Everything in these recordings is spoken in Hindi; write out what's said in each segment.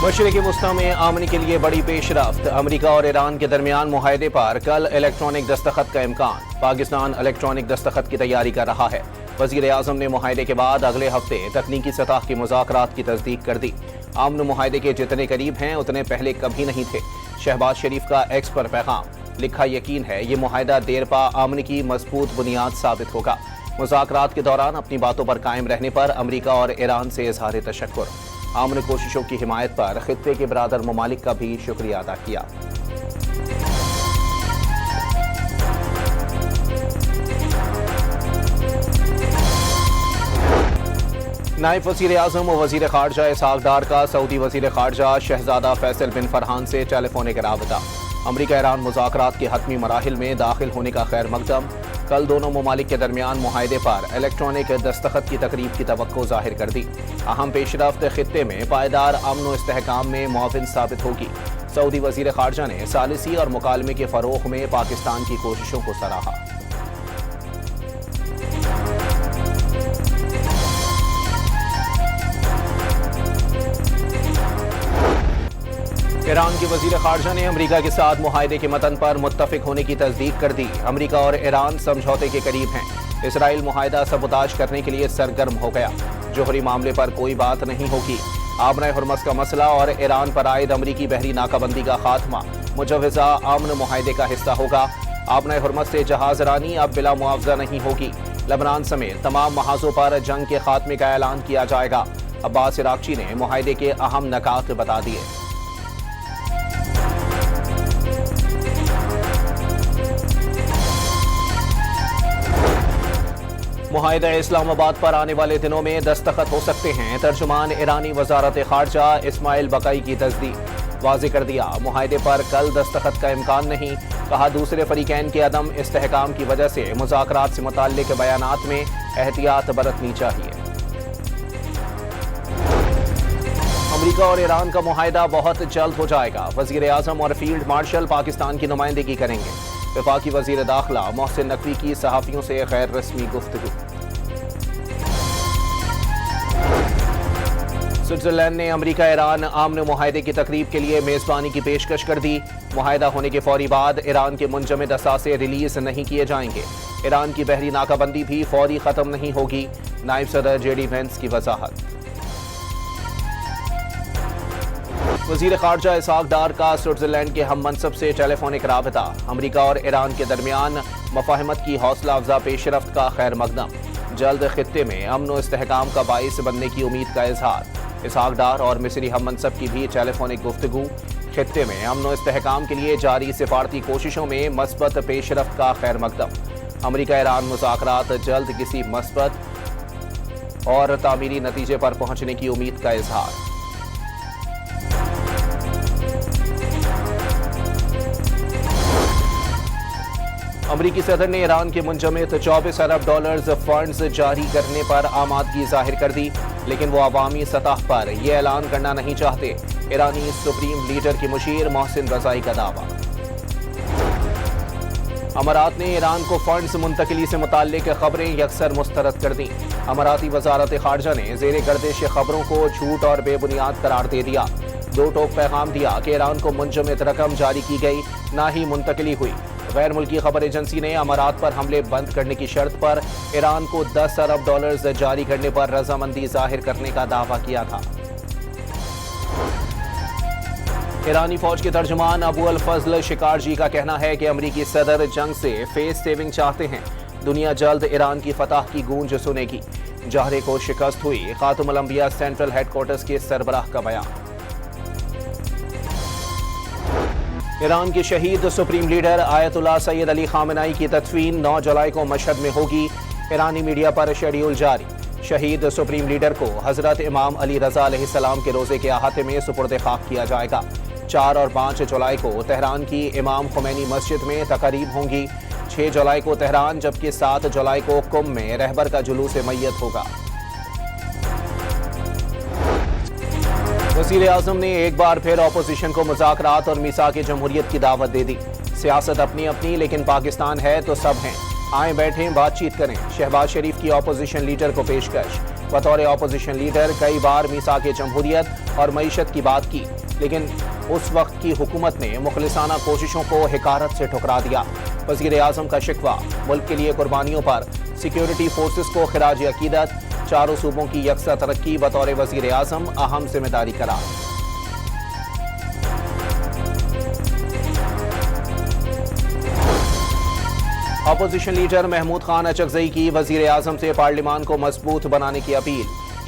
मशरिकी वुस्ता में आमनी के लिए बड़ी पेशरफ्त। अमरीका और ईरान के दरमियान मुआहदे पर कल इलेक्ट्रॉनिक दस्तखत का इम्कान। पाकिस्तान इलेक्ट्रॉनिक दस्तखत की तैयारी कर रहा है। वज़ीर आज़म ने मुआहदे के बाद अगले हफ्ते तकनीकी सतह के मुज़ाकरात की तस्दीक कर दी। अमन मुआहदे के जितने करीब हैं उतने पहले कभी नहीं थे। शहबाज शरीफ का एक्स पर पैगाम, लिखा यकीन है ये मुआहदा देरपा अमन की मजबूत बुनियाद साबित होगा। मुज़ाकरात के दौरान अपनी बातों पर कायम रहने पर अमरीका और ईरान से इज़हार तशक्कुर। अमन कोशिशों की हिमायत पर खित्ते के बरादर ममालिक का भी शुक्रिया अदा किया। नायब वज़ीर आज़म और वज़ीर ख़ारजा इसहाक़ डार का सऊदी वज़ीर ख़ारजा शहज़ादा फैसल बिन फरहान से टेलीफोनिक राबता। अमरीका ईरान मुज़ाकरात के हतमी मराहिल में दाखिल होने का खैर मकदम। कल दोनों ममालिक के दरमियान मुआहदे पर इलेक्ट्रॉनिक दस्तखत की तकरीब की तवक्को ज़ाहिर कर दी। अहम पेशरफ्त खित्ते में पायदार अमन व इस्तेहकाम में मुआविन साबित होगी। सऊदी वज़ीर ख़ारजा ने सालिसी और मुकालमे के फ़रोग़ में पाकिस्तान की कोशिशों को सराहा। ईरान के वज़ीर ख़ारजा ने अमरीका के साथ मुआहदे के मतन पर मुत्तफ़िक होने की तस्दीक कर दी। अमरीका और ईरान समझौते के करीब हैं। इसराइल मुआहदा सबूताज करने के लिए सरगर्म हो गया। जोहरी मामले पर कोई बात नहीं होगी। आबना हुर्मस का मसला और ईरान पर आयद अमरीकी बहरी नाकाबंदी का खात्मा मुजव्वज़ा अमन मुआहदे का हिस्सा होगा। आबना हुर्मस से जहाज रानी अब बिला मुआवजा नहीं होगी। लबनान समेत तमाम महाजों पर जंग के खात्मे का ऐलान किया जाएगा। अब्बास इराक़ची ने मुआहदे के अहम नकात बता दिए। मुआहदा इस्लामाबाद पर आने वाले दिनों में दस्तखत हो सकते हैं। तर्जुमान ईरानी वजारत ख़ारजा इस्माइल बकाई की तस्दीक। वाज़ेह कर दिया मुआहदे पर कल दस्तखत का इम्कान नहीं। कहा दूसरे फरीकैन के अदम इस्तेहकाम की वजह से मुज़ाकरात से मुताल्लिक बयानात में एहतियात बरतनी चाहिए। अमरीका और ईरान का मुआहदा बहुत जल्द हो जाएगा। वज़ीर आज़म और फील्ड मार्शल पाकिस्तान की नुमाइंदगी करेंगे। वफाकी वज़ीर दाखिला मोहसिन नकवी की सहाफ़ियों से गैर रस्मी गुफ्तगू। स्विट्ज़रलैंड ने अमरीका ईरान आमन मुआहदे की तकरीब के लिए मेज़बानी की पेशकश कर दी। मुआहदा होने के फौरी बाद ईरान के मुंजमद असासे रिलीज नहीं किए जाएंगे। ईरान की बहरी नाकाबंदी भी फौरी ख़त्म नहीं होगी। नायब सदर JD वेंस की वजाहत। वज़ीर ख़ारजा इसहाक़ डार का स्विट्ज़रलैंड के हम मनसब से टेलीफोनिक राबता। अमरीका और ईरान के दरमियान मफाहमत की हौसला अफजा पेशरफ्त का खैर मकदम। जल्द खित्ते में अमन व इस्तेहकाम का बाइस बनने की उम्मीद का इजहार। इसहाक़ डार और मिस्री हम मनसब की भी टेलीफोनिक गुफ्तगू। खित्ते में अमन व इस्तेहकाम के लिए जारी सिफारती कोशिशों में मस्बत पेशरफ्त का खैर मकदम। अमरीका ईरान मुज़ाकरात जल्द किसी मस्बत और तामीरी नतीजे पर पहुंचने की उम्मीद का इजहार। अमरीकी सदर ने ईरान के मुंजमद 24 अरब डॉलर्स फंड्स जारी करने पर आमादगी जाहिर कर दी, लेकिन वो अवामी सतह पर यह ऐलान करना नहीं चाहते। ईरानी सुप्रीम लीडर की मुशीर मोहसिन रज़ाई का दावा। अमारात ने ईरान को फंड्स मुंतकिली से मुताल्लिक खबरें यकसर मुस्तरद कर दी। अमाराती वजारत ख़ारजा ने ज़ेरे गर्दिश खबरों को झूठ और बेबुनियाद करार दे दिया। दो टोक पैगाम दिया कि ईरान को मुंजमद रकम जारी की गई, ना ही मुंतकिली हुई। गैर मुल्की खबर एजेंसी ने अमारात पर हमले बंद करने की शर्त पर ईरान को 10 अरब डॉलर्स जारी करने पर रजामंदी जाहिर करने का दावा किया था। ईरानी फौज के तर्जुमान अबू अल फजल शिकारजी का कहना है कि अमरीकी सदर जंग से फेस सेविंग चाहते हैं। दुनिया जल्द ईरान की फतह की गूंज सुनेगी। जहरे को शिकस्त हुई। खातुमुल अंबिया सेंट्रल हेडक्वार्टर्स के सरबराह का बयान। ईरान के शहीद supreme leader Ayatollah Syed Ali Khamenei की तदफीन 9 जुलाई को मशहद में होगी। ईरानी मीडिया पर शेड्यूल जारी। शहीद सुप्रीम लीडर को हजरत इमाम अली रजा अलैहिस्सलाम के रोजे के अहाते में सुपुर्द खाक किया जाएगा। 4 और 5 जुलाई को तेहरान की इमाम खुमैनी मस्जिद में तकरीब होंगी। 6 जुलाई को तेहरान जबकि 7 जुलाई को कुम में रहबर का जुलूस मैयत होगा। वज़ीर आज़म ने एक बार फिर अपोजिशन को मुज़ाकरात और मीसाक जमहूरियत की दावत दे दी। सियासत अपनी अपनी, लेकिन पाकिस्तान है तो सब हैं। आए बैठें बातचीत करें। शहबाज शरीफ की अपोजिशन लीडर को पेशकश। बतौर ऑपोजिशन लीडर कई बार मीसाक जमहूरियत और मईशत की बात की, लेकिन उस वक्त की हुकूमत ने मुखलिसाना कोशिशों को हिकारत से ठुकरा दिया। वज़ीर आज़म का शिकवा, मुल्क के लिए कुर्बानियों पर सिक्योरिटी फोर्सेस को खिराज अकीदत, चारों सूबों की यकसा तरक्की बतौर वज़ीर आज़म अहम जिम्मेदारी करार। अपोजिशन लीडर महमूद खान अचकजई की वज़ीर आज़म से पार्लियामान को मजबूत बनाने की अपील।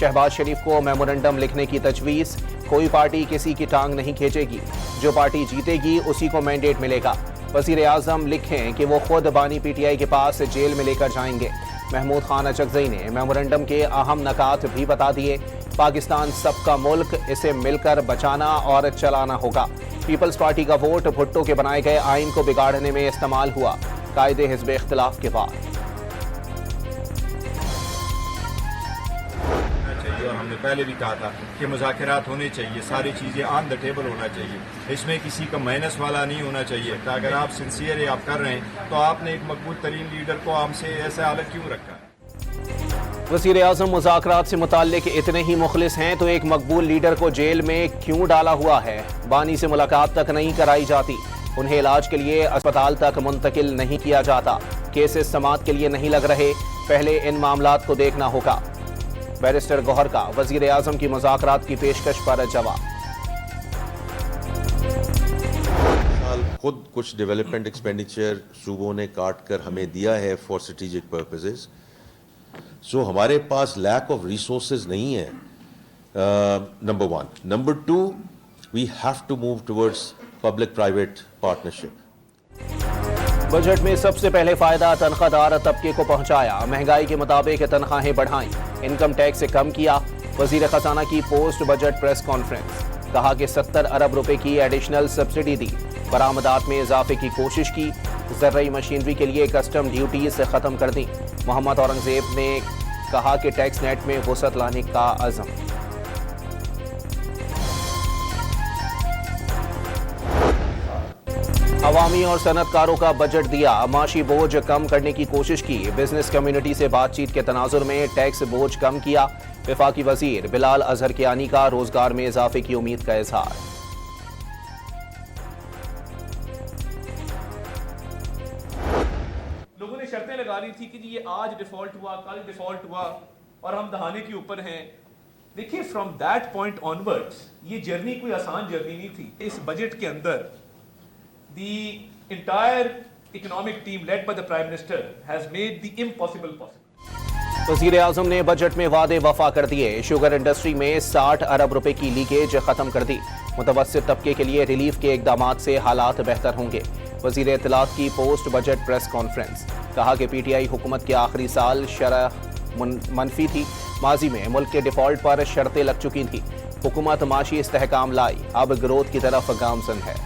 शहबाज शरीफ को मेमोरेंडम लिखने की तजवीज़। कोई पार्टी किसी की टांग नहीं खींचेगी, जो पार्टी जीतेगी उसी को मैंडेट मिलेगा। वज़ीर आज़म लिखें कि वो खुद बानी पीटीआई के पास जेल में लेकर जाएंगे। महमूद खान अचकजई ने मेमोरेंडम के अहम नकात भी बता दिए। पाकिस्तान सबका मुल्क, इसे मिलकर बचाना और चलाना होगा। पीपल्स पार्टी का वोट भुट्टो के बनाए गए आइन को बिगाड़ने में इस्तेमाल हुआ। कायदे हिज़्ब इख्तिलाफ के बाद और हमने पहले भी कहा था कि मुज़ाकरात होने चाहिए, सारी चीज़ें ऑन द टेबल होना चाहिए, इसमें किसी का माइनस वाला नहीं होना चाहिए। तो अगर आप सिंसियर है, आप कर रहे हैं, तो आपने एक मकबूल तरीन लीडर को हमसे ऐसा हालत क्यों रखा है? वज़ीर आज़म मुज़ाकरात से मुताल्लिक इतने ही मुखलिस हैं तो एक मकबूल लीडर को जेल में क्यों डाला हुआ है? बानी से मुलाकात तक नहीं कराई जाती, उन्हें इलाज के लिए अस्पताल तक मुंतकिल नहीं किया जाता, केसेस समाअत के लिए नहीं लग रहे। पहले इन मामलात को देखना होगा। बैरिस्टर गौहर का वज़ीर आज़म की मुज़ाकरात की पेशकश पर जवाब। खुद कुछ डेवलपमेंट एक्सपेंडिचर सूबों ने काट कर हमें दिया है फॉर स्ट्रेटेजिक पर्पसेस, सो हमारे पास लैक ऑफ रिसोर्सेज नहीं है, number one. Number two, we have to move towards public private partnership. Budget में सबसे पहले फायदा तनख्वाहदार तबके को पहुंचाया। महंगाई के मुताबिक तनख्वाहें बढ़ाई, इनकम टैक्स से कम किया। वजीर खजाना की पोस्ट बजट प्रेस कॉन्फ्रेंस, कहा कि 70 अरब रुपए की एडिशनल सब्सिडी दी, बरामदात में इजाफे की कोशिश की, ज़र्री मशीनरी के लिए कस्टम ड्यूटीज खत्म कर दी। मोहम्मद औरंगजेब ने कहा कि टैक्स नेट में वसअत लाने का अज़म। अवामी और सनतकारों का बजट दिया, माशी बोझ कम करने की कोशिश की। बिजनेस कम्युनिटी से बातचीत के तनाजुर में टैक्स बोझ कम किया। वफाकी वजीर बिलाल अजहर कियानी का रोजगार में इजाफे की उम्मीद का इजहार। लोगों ने शर्तें लगा ली थी कि जी ये आज डिफॉल्ट हुआ, कल डिफॉल्ट हुआ और हम दहाने के ऊपर हैं। देखिए, फ्रॉम दैट पॉइंट ऑनवर्ड्स ये जर्नी कोई आसान जर्नी नहीं थी। इस बजट के अंदर the entire economic team led by the Prime Minister has made the impossible possible. वज़ीर आज़म ने बजट में वादे वफा कर दिए। शुगर इंडस्ट्री में 60 अरब रुपए की लीकेज खत्म कर दी। मुतवस्सित तबके के लिए रिलीफ के इकदामात से हालात बेहतर होंगे। वज़ीर इत्तलात की पोस्ट बजट प्रेस कॉन्फ्रेंस, कहा कि पीटीआई हुकूमत के आखिरी साल शरह मनफी थी। माजी में मुल्क के डिफॉल्ट पर शर्तें लग चुकी थी। हुकूमत माशी इस्तेहकाम लाई, अब ग्रोथ की तरफ गामजन है।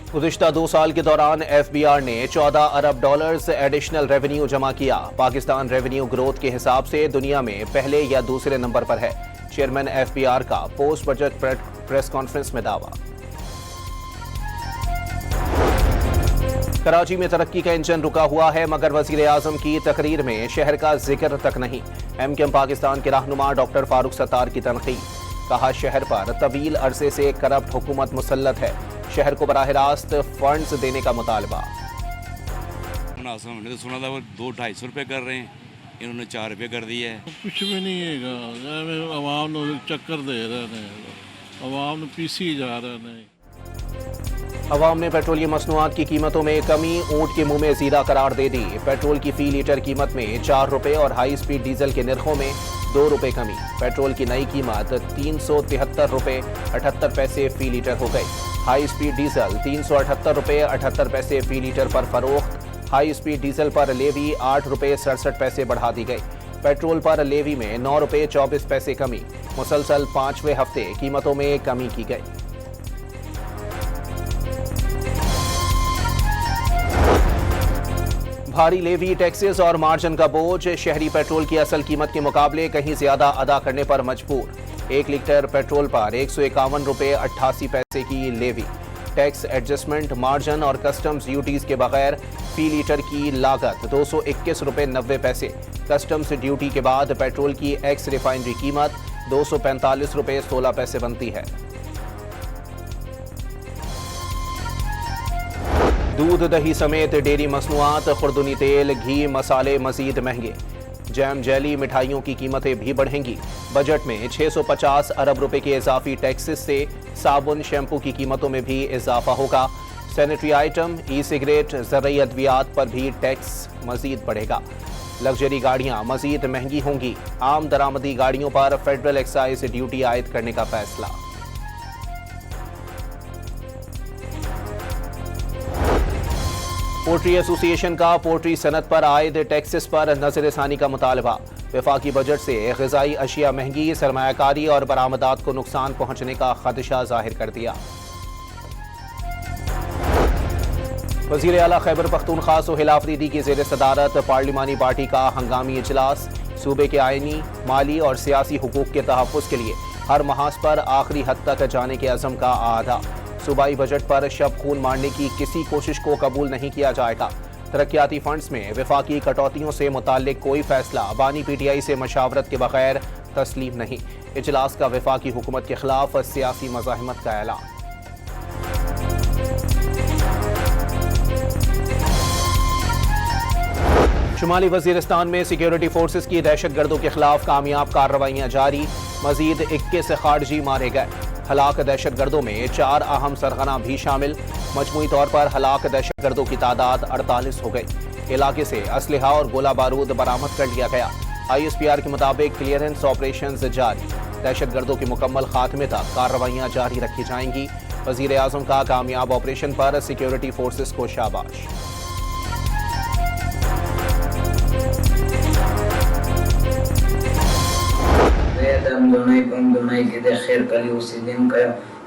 गुज़िश्ता 2 साल के दौरान एफबीआर ने 14 अरब डॉलर्स एडिशनल रेवेन्यू जमा किया। पाकिस्तान रेवेन्यू ग्रोथ के हिसाब से दुनिया में पहले या दूसरे नंबर पर है। चेयरमैन एफबीआर का पोस्ट बजट प्रेस कॉन्फ्रेंस में दावा। कराची में तरक्की का इंजन रुका हुआ है, मगर वज़ीर आज़म की तकरीर में शहर का जिक्र तक नहीं। एमकेएम पाकिस्तान के रहनुमा डॉक्टर फारूक सत्तार की तनकीद, कहा शहर पर तवील अरसे से करप्ट हुकूमत मुसल्लत है। शहर को बराह रास्त फंड्स देने का मुतालबा। हमने तो सुना था वो 200-250 रुपये कर रहे हैं, इन्होंने 4 रुपये कर दिया है। कुछ भी नहीं है, अवाम चक्कर दे रहे हैं, अवाम पीसी जा रहे हैं। अवाम ने पेट्रोलियम मसनूआत की कीमतों में कमी, ऊंट के मुंह में जीरा करार दे दी। पेट्रोल की फी लीटर कीमत में 4 रुपये और हाई स्पीड डीजल के निर्खों में 2 रुपये कमी। पेट्रोल की नई कीमत 373 रुपये 78 पैसे फी लीटर हो गई। हाई स्पीड डीजल 378 रुपये 78 पैसे फी लीटर पर फरोख्त। हाई स्पीड डीजल पर लेवी 8 रुपये 67 पैसे बढ़ा दी गई। पेट्रोल पर लेवी में 9 रुपये 24 पैसे कमी। मुसलसल 5वें हफ्ते कीमतों में कमी की गई। भारी लेवी, टैक्सेस और मार्जिन का बोझ, शहरी पेट्रोल की असल कीमत के मुकाबले कहीं ज्यादा अदा करने पर मजबूर। 1 लीटर पेट्रोल पर 151 रुपये 88 पैसे की लेवी। टैक्स एडजस्टमेंट मार्जिन और कस्टम्स ड्यूटीज के बगैर फी लीटर की लागत 221 रुपये 90 पैसे। कस्टम्स ड्यूटी के बाद पेट्रोल की एक्स रिफाइनरी कीमत 245 रुपये 16 पैसे बनती है। दूध दही समेत डेयरी मसनूआत, खुर्दुनी तेल, घी, मसाले मजीद महंगे। जैम, जेली, मिठाइयों की कीमतें भी बढ़ेंगी। बजट में 650 अरब रुपए के इजाफी टैक्सेस से साबुन, शैम्पू की कीमतों में भी इजाफा होगा। सैनिटरी आइटम, ई सिगरेट, ज़रूरी अद्वियात पर भी टैक्स मजीद बढ़ेगा। लग्जरी गाड़ियां मजीद महंगी होंगी। आम दरामदी गाड़ियों पर फेडरल एक्साइज ड्यूटी आयद करने का फैसला। पोल्ट्री एसोसिएशन का पोल्ट्री सनत पर आयद टैक्सेस पर नजरसानी का मुतालबा। वफाकी बजट से ग़िज़ाई अशिया महंगी, सरमायाकारी और बरामदात को नुकसान पहुंचने का खदशा जाहिर कर दिया। वज़ीर आला खैबर पख्तूनख्वा सुहेल आफरीदी की ज़ेर सदारत पार्लिमानी पार्टी का हंगामी इजलास। सूबे के आइनी, माली और सियासी हुकूक के तहफ़्फ़ुज़ के लिए हर महाज पर आखिरी हद तक जाने के अज़म का आदा। सूबाई बजट पर शब खून मारने की किसी कोशिश को कबूल नहीं किया जाएगा। तरक्याती फंड्स में वफाकी कटौतियों से मुताल्लिक कोई फैसला बानी PTI से मशावरत के बगैर तस्लीम नहीं। इजलास का वफाकी हुकूमत के खिलाफ सियासी मज़ाहिमत का ऐलान। शुमाली वजीरिस्तान में सिक्योरिटी फोर्सेस की दहशतगर्दों के खिलाफ कामयाब कार्रवाइयां जारी। मजीद 21 खारजी मारे गए। हलाक दहशतगर्दों में 4 अहम सरगना भी शामिल। मजमूई तौर पर हलाक दहशतगर्दों की तादाद 48 हो गई। इलाके से असलहा और गोला बारूद बरामद कर लिया गया। ISPR के मुताबिक क्लियरेंस ऑपरेशन जारी। दहशतगर्दों के मुकम्मल खात्मे तक कार्रवाइयां जारी रखी जाएंगी। वजीर आज़म का कामयाब ऑपरेशन पर सिक्योरिटी फोर्सेस को शाबाश।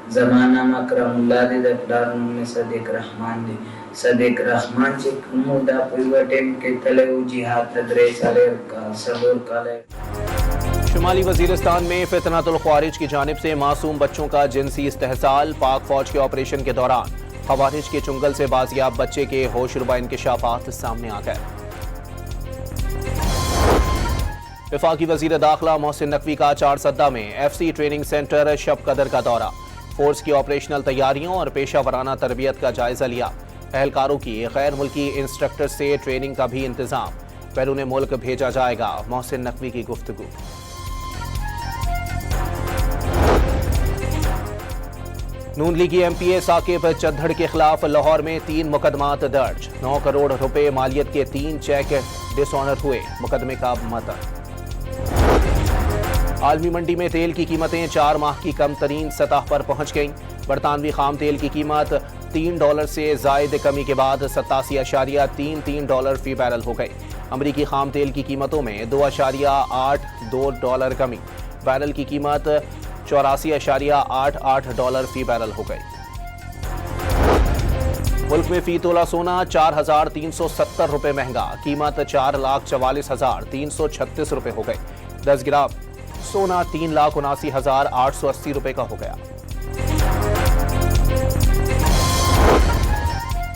जमाना मकरमुल्लाह दे दफ्तार में सदीक रहमान दे सदीक रहमान से मुदा परिवर्तन के तले जिहाद तदरे साले का सबूर काले। शुमाली वजीरिस्तान में फितनतुल ख्वारिज की जानिब से मासूम बच्चों का जिनसी इस्तेहसाल। पाक फौज के ऑपरेशन के दौरान ख्वारिज के चुंगल से बाजियाब बच्चे के होशरुबा इंकशाफात सामने आ गए। वफाकी वजीर दाखिला मोहसिन नकवी का चारसद्दा में FC ट्रेनिंग सेंटर शब कदर का दौरा। फोर्स की ऑपरेशनल तैयारियों और पेशा वराना तरबियत का जायजा लिया। एहलकारों की गैर मुल्की इंस्ट्रक्टर से ट्रेनिंग का भी इंतजाम। बैरून मुल्क भेजा जाएगा। मोहसिन नकवी की गुफ्तगू। नून लीगी MPA साकिब चद्दड़ के खिलाफ लाहौर में 3 मुकदमात दर्ज। 9 करोड़ रुपए मालियत के 3 चेक डिसऑनर हुए। मुकदमे का मतन। आलमी मंडी में तेल की कीमतें 4 माह की कम तरीन सतह पर पहुंच गईं। बरतानवी खाम तेल की कीमत $3 से जायद कमी के बाद 87.33 डॉलर फी बैरल हो गई। अमरीकी खाम तेल की कीमतों में 2.82 डॉलर कमी। बैरल की कीमत 84.88 डॉलर फी बैरल हो गई। मुल्क में फी तोला सोना 4,370 रुपए महंगा। कीमत 4,44,336 रुपए हो गई। 10 ग्राम सोना 3,79,880 रुपए का हो गया।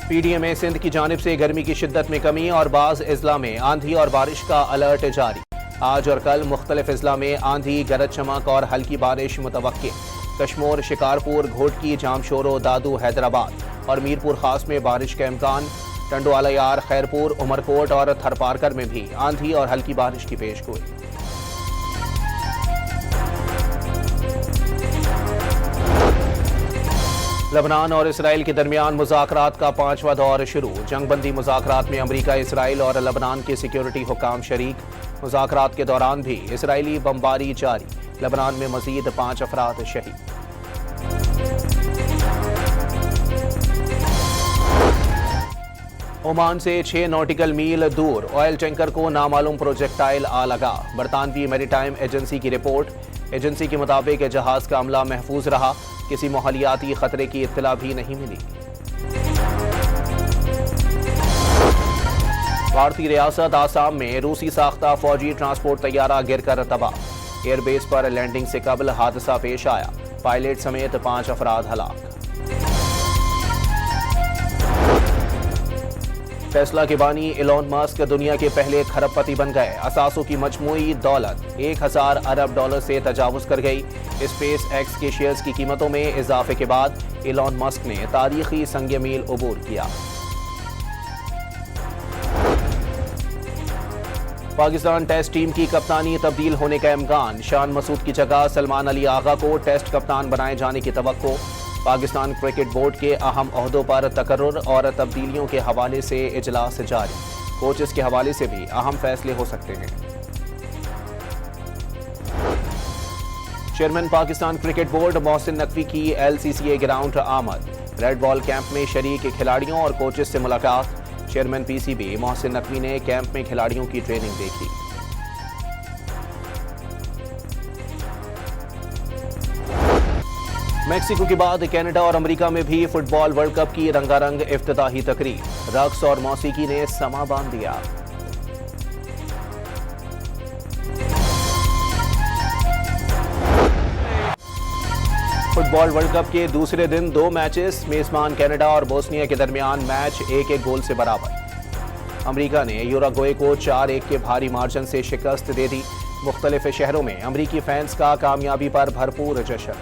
PDMA सिंध की जानिब से गर्मी की शिद्दत में कमी और बाज अजला में आंधी और बारिश का अलर्ट जारी। आज और कल मुख्तलिफ अजला में आंधी, गरज चमक और हल्की बारिश मुतवक्के। कश्मोर, शिकारपुर, घोटकी, जामशोरो, दादू, हैदराबाद और मीरपुर खास में बारिश का इम्कान। टंडोआला यार, खैरपुर, उमरकोट और थरपारकर में भी आंधी और हल्की बारिश की पेशगोई। लबनान और इसराइल के दरमियान मुज़ाकरात का 5वां दौर शुरू। जंगबंदी मुज़ाकरात में अमरीका, इसराइल और लबनान के सिक्योरिटी हुकाम शरीक। मुज़ाकरात के दौरान भी इसराइली बमबारी जारी। लबनान में मज़ीद 5 अफराद शहीद। ओमान से 6 नॉटिकल मील दूर ऑयल टैंकर को नामालूम प्रोजेक्टाइल आ लगा। बरतानवी मैरीटाइम एजेंसी की रिपोर्ट। एजेंसी के मुताबिक जहाज का अमला महफूज रहा। किसी माहौलियाती खतरे की इत्तला भी नहीं मिली। भारतीय रियासत आसाम में रूसी साख्ता फौजी ट्रांसपोर्ट तैयारा गिरकर तबाह। एयरबेस पर लैंडिंग से कबल हादसा पेश आया। पायलट समेत 5 अफराद हलाक। टेस्ला के बानी एलोन मस्क दुनिया के पहले खरबपति बन गए। असासों की मजमूई दौलत 1000 अरब डॉलर से तजावुज कर गई। स्पेस एक्स के शेयर्स की कीमतों में इजाफे के बाद एलोन मस्क ने तारीखी संग मील अबूर किया। पाकिस्तान टेस्ट टीम की कप्तानी तब्दील होने का इम्कान। शान मसूद की जगह सलमान अली आगा को टेस्ट कप्तान बनाए जाने की तवक्को। पाकिस्तान क्रिकेट बोर्ड के अहम ओहदों पर तकर्रुर और तब्दीलियों के हवाले से इजलास जारी। कोचेस के हवाले से भी अहम फैसले हो सकते हैं। Chairman Pakistan cricket board Mohsin Naqvi की LCCA ग्राउंड आमद। रेड बॉल कैंप में शरीक खिलाड़ियों और कोचेस से मुलाकात। चेयरमैन PCB मोहसिन नकवी ने कैंप में खिलाड़ियों की ट्रेनिंग देखी। मेक्सिको के बाद कनाडा और अमेरिका में भी फुटबॉल वर्ल्ड कप की रंगारंग इफ्तिताही तकरीब। रक्स और मौसीकी ने समा बांध दिया। फुटबॉल वर्ल्ड कप के दूसरे दिन 2 मैचेस। मेजबान कनाडा और बोस्निया के दरमियान मैच 1-1 गोल से बराबर। अमेरिका ने यूराग्वे को 4-1 के भारी मार्जिन से शिकस्त दे दी। मुख्तलिफ शहरों में अमेरिकी फैंस का कामयाबी पर भरपूर जश्न।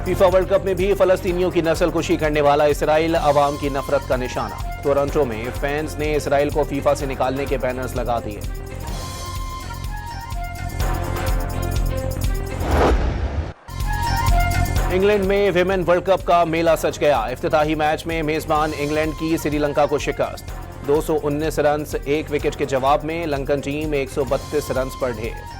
फीफा वर्ल्ड कप में भी फलस्तीनियों की नस्लकुशी करने वाला इसराइल अवाम की नफरत का निशाना। टोरंटो में फैंस ने इसराइल को फीफा से निकालने के बैनर्स लगा दिए। इंग्लैंड में विमेन वर्ल्ड कप का मेला सज गया। इफ्तिताही मैच में मेजबान इंग्लैंड की श्रीलंका को शिकस्त। 219 रन 1 विकेट के जवाब में लंकन टीम 132 रन पर ढेर।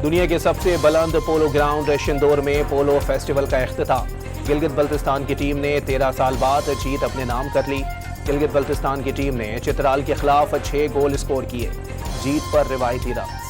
दुनिया के सबसे बुलंद पोलो ग्राउंड शिंदोर में पोलो फेस्टिवल का इख्तिताम। गिलगित बल्तिस्तान की टीम ने 13 साल बाद जीत अपने नाम कर ली। गिलगित बल्तिस्तान की टीम ने चित्राल के खिलाफ 6 गोल स्कोर किए। जीत पर रिवायती रन।